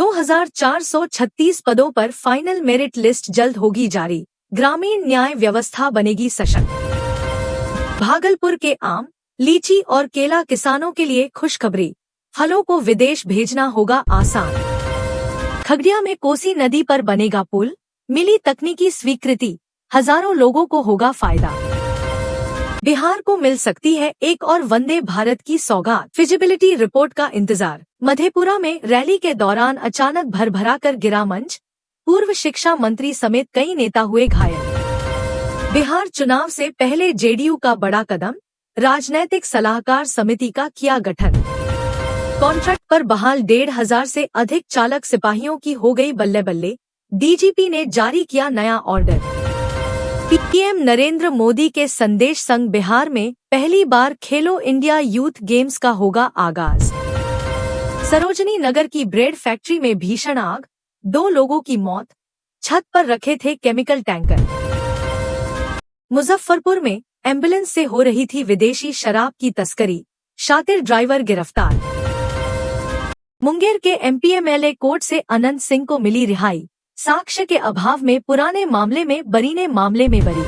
2436 पदों पर final merit list जल्द होगी जारी। ग्रामीण न्याय व्यवस्था बनेगी सशक्त। भागलपुर के आम, लीची और केला किसानों के लिए खुशखबरी, फलों को विदेश भेजना होगा आसान। खगड़िया में कोसी नदी पर बनेगा पुल, मिली तकनीकी स्वीकृति, हजारों लोगों को होगा फायदा। बिहार को मिल सकती है एक और वंदे भारत की सौगात, फिजिबिलिटी रिपोर्ट का इंतजार। मधेपुरा में रैली के दौरान अचानक भरभरा कर गिरा मंच, पूर्व शिक्षा मंत्री समेत कई नेता हुए घायल। बिहार चुनाव से पहले जेडीयू का बड़ा कदम, राजनैतिक सलाहकार समिति का किया गठन। कॉन्ट्रैक्ट पर बहाल 1,500 से अधिक चालक सिपाहियों की हो गई बल्ले बल्ले, डीजीपी ने जारी किया नया ऑर्डर। पीएम नरेंद्र मोदी के संदेश संग बिहार में पहली बार खेलो इंडिया यूथ गेम्स का होगा आगाज। सरोजनी नगर की ब्रेड फैक्ट्री में भीषण आग, 2 लोगों की मौत, छत पर रखे थे केमिकल टैंकर। मुजफ्फरपुर में एम्बुलेंस से हो रही थी विदेशी शराब की तस्करी, शातिर ड्राइवर गिरफ्तार। मुंगेर के एमपीएमएलए कोर्ट से अनंत सिंह को मिली रिहाई, साक्ष्य के अभाव में पुराने मामले में बरी ने मामले में बरी।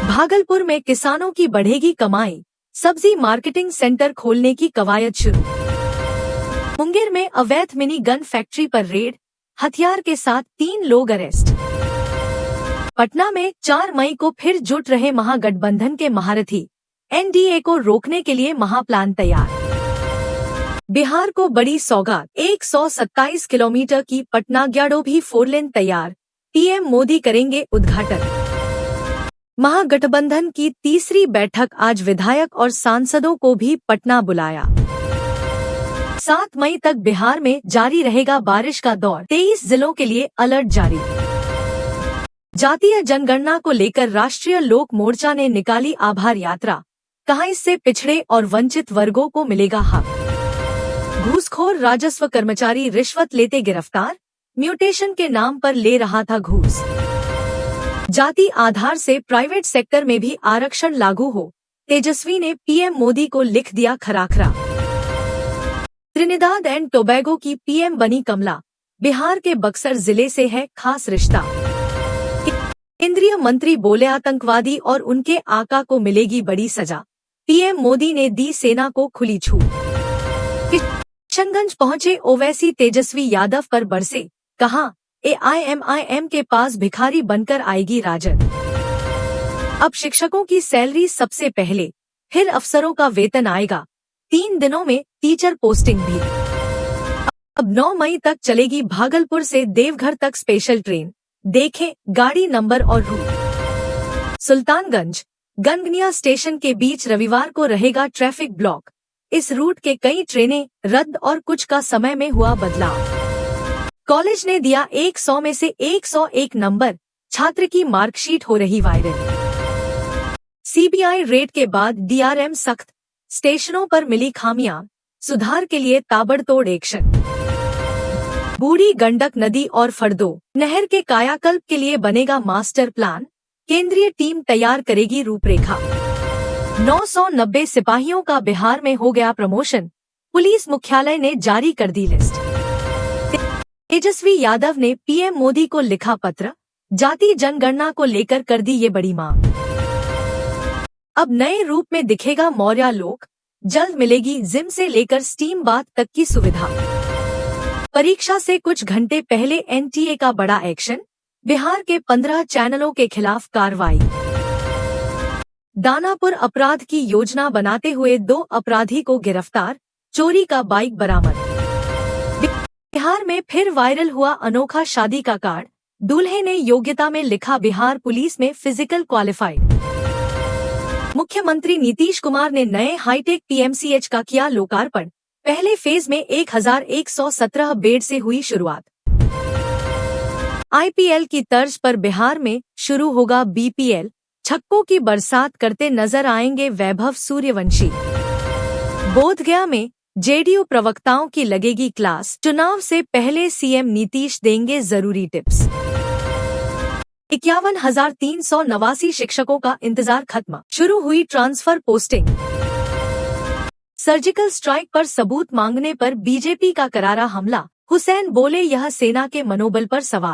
भागलपुर में किसानों की बढ़ेगी कमाई, सब्जी मार्केटिंग सेंटर खोलने की कवायद शुरू। मुंगेर में अवैध मिनी गन फैक्ट्री पर रेड, हथियार के साथ 3 लोग अरेस्ट। पटना में 4 मई को फिर जुट रहे महागठबंधन के महारथी, एनडीए को रोकने के लिए महाप्लान तैयार। बिहार को बड़ी सौगात, 127 किलोमीटर की पटना ग्याड़ोभी 4 लेन तैयार, पीएम मोदी करेंगे उद्घाटन। महागठबंधन की तीसरी बैठक आज, विधायक और सांसदों को भी पटना बुलाया। 7 मई तक बिहार में जारी रहेगा बारिश का दौर, 23 जिलों के लिए अलर्ट जारी। जातीय जनगणना को लेकर राष्ट्रीय लोक मोर्चा ने निकाली आभार यात्रा, कहा इससे पिछड़े और वंचित वर्गों को मिलेगा हक। घूसखोर राजस्व कर्मचारी रिश्वत लेते गिरफ्तार, म्यूटेशन के नाम पर ले रहा था घूस। जाति आधार से प्राइवेट सेक्टर में भी आरक्षण लागू हो, तेजस्वी ने पीएम मोदी को लिख दिया खराखरा। त्रिनिदाद एंड टोबैगो की पीएम बनी कमला, बिहार के बक्सर जिले से है खास रिश्ता। केंद्रीय मंत्री बोले आतंकवादी और उनके आका को मिलेगी बड़ी सजा, पीएम मोदी ने दी सेना को खुली छूट। किशनगंज पहुंचे ओवैसी, तेजस्वी यादव पर बरसे, कहा एआईएमआईएम के पास भिखारी बनकर आएगी राजद। अब शिक्षकों की सैलरी सबसे पहले, फिर अफसरों का वेतन आएगा, 3 दिनों में टीचर पोस्टिंग भी। अब 9 मई तक चलेगी भागलपुर से देवघर तक स्पेशल ट्रेन, देखें गाड़ी नंबर और रूट। सुल्तानगंज गनगनिया स्टेशन के बीच रविवार को रहेगा ट्रैफिक ब्लॉक, इस रूट के कई ट्रेनें रद्द और कुछ का समय में हुआ बदलाव। कॉलेज ने दिया 100 में से 101 नंबर, छात्र की मार्कशीट हो रही वायरल। सीबीआई रेड के बाद डीआरएम सख्त, स्टेशनों पर मिली खामियां, सुधार के लिए ताबड़तोड़ एक्शन। बूढ़ी गंडक नदी और फरदो नहर के कायाकल्प के लिए बनेगा मास्टर प्लान, केंद्रीय टीम तैयार करेगी रूपरेखा। 990 सिपाहियों का बिहार में हो गया प्रमोशन, पुलिस मुख्यालय ने जारी कर दी लिस्ट। तेजस्वी यादव ने पीएम मोदी को लिखा पत्र, जाति जनगणना को लेकर कर दी ये बड़ी मांग। अब नए रूप में दिखेगा मौर्य लोक, जल्द मिलेगी जिम से लेकर स्टीम बाथ तक की सुविधा। परीक्षा से कुछ घंटे पहले एनटीए का बड़ा एक्शन, बिहार के 15 चैनलों के खिलाफ कार्रवाई। दानापुर अपराध की योजना बनाते हुए 2 अपराधी को गिरफ्तार, चोरी का बाइक बरामद। बिहार में फिर वायरल हुआ अनोखा शादी का कार्ड, दूल्हे ने योग्यता में लिखा बिहार पुलिस में फिजिकल क्वालिफाइड। मुख्यमंत्री नीतीश कुमार ने नए हाईटेक पीएमसीएच का किया लोकार्पण, पहले फेज में 1117 बेड से हुई शुरुआत। आईपीएल की तर्ज पर बिहार में शुरू होगा बीपीएल, छक्कों की बरसात करते नजर आएंगे वैभव सूर्यवंशी। बोधगया में जेडीयू प्रवक्ताओं की लगेगी क्लास, चुनाव से पहले सीएम नीतीश देंगे जरूरी टिप्स। 51,389 शिक्षकों का इंतजार खत्म, शुरू हुई ट्रांसफर पोस्टिंग। सर्जिकल स्ट्राइक पर सबूत मांगने पर बीजेपी का करारा हमला, हुसैन बोले, यह सेना के मनोबल पर सवार